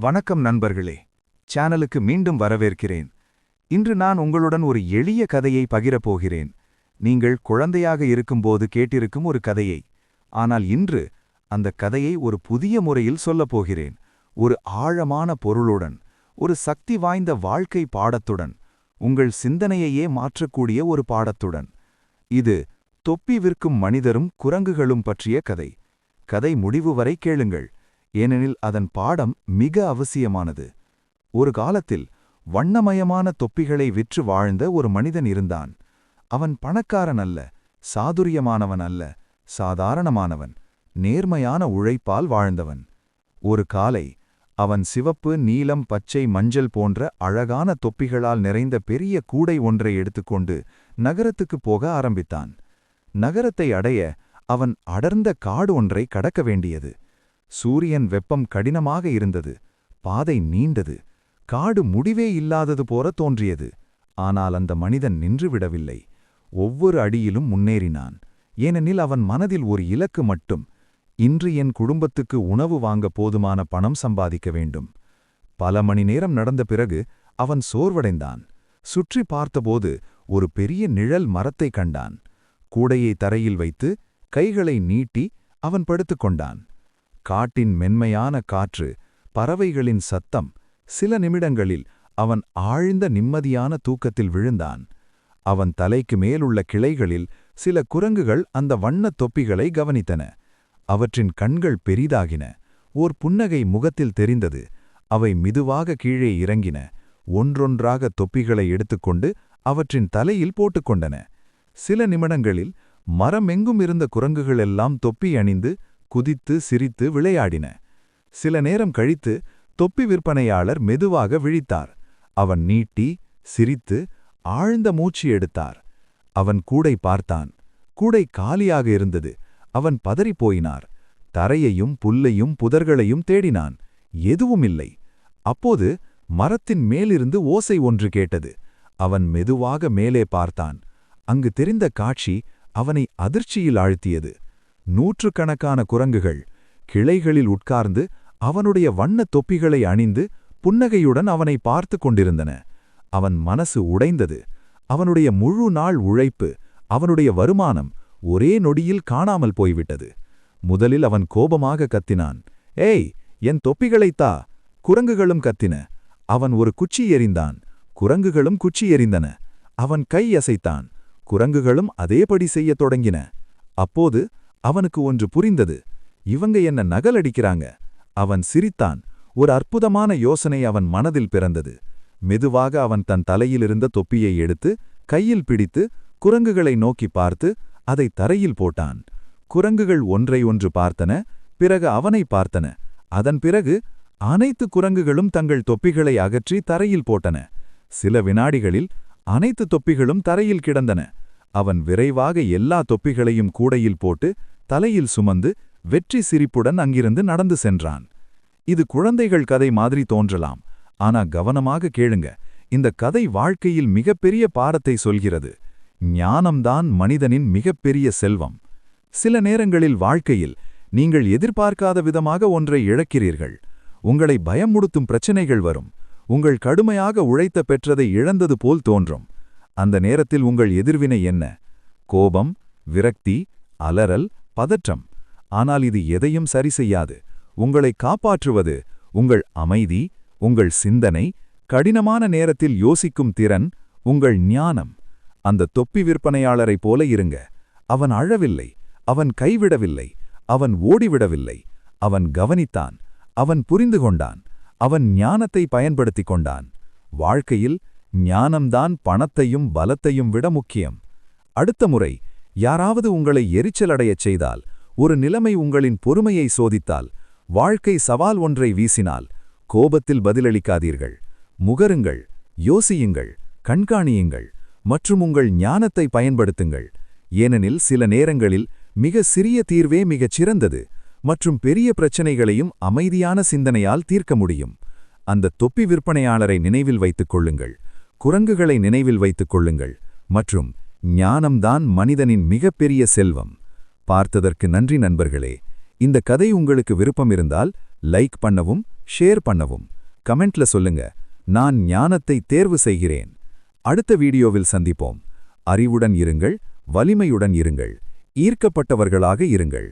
வணக்கம் நண்பர்களே. சேனலுக்கு மீண்டும் வரவேற்கிறேன். இன்று நான் உங்களுடன் ஒரு எளிய கதையை பகிரப் போகிறேன். நீங்கள் குழந்தையாக இருக்கும்போது கேட்டிருக்கும் ஒரு கதையை. ஆனால் இன்று அந்த கதையை ஒரு புதிய முறையில் சொல்லப் போகிறேன். ஒரு ஆழமான பொருளுடன், ஒரு சக்தி வாய்ந்த வாழ்க்கை பாடத்துடன், உங்கள் சிந்தனையையே மாற்றக்கூடிய ஒரு பாடத்துடன். இது தொப்பி விற்கும் மனிதரும் குரங்குகளும் பற்றிய கதை. கதை முடிவு வரை கேளுங்கள், ஏனெனில் அதன் பாடம் மிக அவசியமானது. ஒரு காலத்தில் வண்ணமயமான தொப்பிகளை விற்று வாழ்ந்த ஒரு மனிதன் இருந்தான். அவன் பணக்காரன் அல்ல, சாதுரியமானவன் அல்ல, சாதாரணமானவன், நேர்மையான உழைப்பால் வாழ்ந்தவன். ஒரு காலை அவன் சிவப்பு, நீலம், பச்சை, மஞ்சள் போன்ற அழகான தொப்பிகளால் நிறைந்த பெரிய கூடை ஒன்றை எடுத்துக்கொண்டு நகரத்துக்குப் போக ஆரம்பித்தான். நகரத்தை அடைய அவன் அடர்ந்த காடு ஒன்றை கடக்க வேண்டியது. சூரியன் வெப்பம் கடினமாக இருந்தது. பாதை நீண்டது. காடு முடிவே இல்லாதது போல தோன்றியது. ஆனால் அந்த மனிதன் நின்றுவிடவில்லை. ஒவ்வொரு அடியிலும் முன்னேறினான். ஏனெனில் அவன் மனதில் ஒரு இலக்கு மட்டும்: இன்று என் குடும்பத்துக்கு உணவு வாங்க போதுமான பணம் சம்பாதிக்க வேண்டும். பல மணி நேரம் நடந்த பிறகு அவன் சோர்வடைந்தான். சுற்றி பார்த்தபோது ஒரு பெரிய நிழல் மரத்தை கண்டான். கூடையை தரையில் வைத்து கைகளை நீட்டி அவன் படுத்துக்கொண்டான். காட்டின் மென்மையான காற்று, பறவைகளின் சத்தம். சில நிமிடங்களில் அவன் ஆழ்ந்த நிம்மதியான தூக்கத்தில் விழுந்தான். அவன் தலைக்கு மேலுள்ள கிளைகளில் சில குரங்குகள் அந்த வண்ணத் தொப்பிகளை கவனித்தன. அவற்றின் கண்கள் பெரிதாகின. ஓர் புன்னகை முகத்தில் தெரிந்தது. அவை மெதுவாக கீழே இறங்கின. ஒன்றொன்றாக தொப்பிகளை எடுத்துக்கொண்டு அவற்றின் தலையில் போட்டுக்கொண்டன. சில நிமிடங்களில் மரமெங்கும் இருந்த குரங்குகளெல்லாம் தொப்பி அணிந்து குதித்து சிரித்து விளையாடின. சில நேரம் கழித்து தொப்பி விற்பனையாளர் மெதுவாக விழித்தார். அவன் நீட்டி சிரித்து ஆழ்ந்த மூச்சு எடுத்தார். அவன் கூடை பார்த்தான். கூடை காலியாக இருந்தது. அவன் பதறிப்போயினார். தரையையும் புல்லையும் புதர்களையும் தேடினான். எதுவும் இல்லை. அப்போது மரத்தின் மேலிருந்து ஓசை ஒன்று கேட்டது. அவன் மெதுவாக மேலே பார்த்தான். அங்கு தெரிந்த காட்சி அவனை அதிர்ச்சியில் ஆழ்த்தியது. நூற்றுக்கணக்கான குரங்குகள் கிளைகளில் உட்கார்ந்து அவனுடைய வண்ணத் தொப்பிகளை அணிந்து புன்னகையுடன் அவனை பார்த்து கொண்டிருந்தன. அவன் மனசு உடைந்தது. அவனுடைய முழு நாள் உழைப்பு, அவனுடைய வருமானம் ஒரே நொடியில் காணாமல் போய்விட்டது. முதலில் அவன் கோபமாக கத்தினான். "ஏய், என் தொப்பிகளைத் தா!" குரங்குகளும் கத்தின. அவன் ஒரு குச்சி எறிந்தான். குரங்குகளும் குச்சி எறிந்தன. அவன் கை அசைத்தான். குரங்குகளும் அதேபடி செய்யத் தொடங்கின. அப்போது அவனுக்கு ஒன்று புரிந்தது. இவங்க என்ன நகலடிக்கிறாங்க. அவன் சிரித்தான். ஒரு அற்புதமான யோசனை அவன் மனதில் பிறந்தது. மெதுவாக அவன் தன் தலையிலிருந்த தொப்பியை எடுத்து கையில் பிடித்து குரங்குகளை நோக்கி பார்த்து அதை தரையில் போட்டான். குரங்குகள் ஒன்றை ஒன்று பார்த்தன. பிறகு அவனை பார்த்தன. அதன் பிறகு அனைத்து குரங்குகளும் தங்கள் தொப்பிகளை அகற்றி தரையில் போட்டன. சில வினாடிகளில் அனைத்து தொப்பிகளும் தரையில் கிடந்தன. அவன் விரைவாக எல்லா தொப்பிகளையும் கூடையில் போட்டு தலையில் சுமந்து வெற்றி சிரிப்புடன் அங்கிருந்து நடந்து சென்றான். இது குழந்தைகள் கதை மாதிரி தோன்றலாம். ஆனா கவனமாக கேளுங்க. இந்த கதை வாழ்க்கையில் மிகப்பெரிய பாடத்தை சொல்கிறது. ஞானம்தான் மனிதனின் மிகப்பெரிய செல்வம். சில நேரங்களில் வாழ்க்கையில் நீங்கள் எதிர்பார்க்காத விதமாக ஒன்றை இழக்கிறீர்கள். உங்களை பயமுடுத்தும் பிரச்சனைகள் வரும். உங்கள் கடுமையாக உழைத்த பெற்றதை இழந்தது போல் தோன்றும். அந்த நேரத்தில் உங்கள் எதிர்வினை என்ன? கோபம், விரக்தி, அலறல், பதற்றம். ஆனால் இது எதையும் சரி செய்யாது. உங்களை காப்பாற்றுவது உங்கள் அமைதி, உங்கள் சிந்தனை, கடினமான நேரத்தில் யோசிக்கும் திறன், உங்கள் ஞானம். அந்த தொப்பி விற்பனையாளரைப் போல இருங்க. அவன் அழவில்லை, அவன் கைவிடவில்லை, அவன் ஓடிவிடவில்லை. அவன் கவனித்தான், அவன் புரிந்து கொண்டான், அவன் ஞானத்தை பயன்படுத்திக் கொண்டான். வாழ்க்கையில் ஞானம்தான் பணத்தையும் பலத்தையும் விட முக்கியம். அடுத்த முறை யாராவது உங்களை எரிச்சலடையச் செய்தால், ஒரு நிலைமை உங்களின் பொறுமையை சோதித்தால், வாழ்க்கை சவால் ஒன்றை வீசினால், கோபத்தில் பதிலளிக்காதீர்கள். முகருங்கள், யோசியுங்கள், கண்காணியுங்கள் மற்றும் உங்கள் ஞானத்தை பயன்படுத்துங்கள். ஏனெனில் சில நேரங்களில் மிக சிறிய தீர்வே மிகச் சிறந்தது மற்றும் பெரிய பிரச்சனைகளையும் அமைதியான சிந்தனையால் தீர்க்க முடியும். அந்த தொப்பி விற்பனையாளரை நினைவில் வைத்துக் கொள்ளுங்கள். குரங்குகளை நினைவில் வைத்துக் கொள்ளுங்கள். மற்றும் ஞானம்தான் மனிதனின் மிகப்பெரிய செல்வம். பார்த்ததற்கு நன்றி நண்பர்களே. இந்த கதை உங்களுக்கு விருப்பம் இருந்தால் லைக் பண்ணவும், ஷேர் பண்ணவும். கமெண்ட்ல சொல்லுங்க, நான் ஞானத்தை தேர்வு செய்கிறேன். அடுத்த வீடியோவில் சந்திப்போம். அறிவுடன் இருங்கள், வலிமையுடன் இருங்கள், ஈர்க்கப்பட்டவர்களாக இருங்கள்.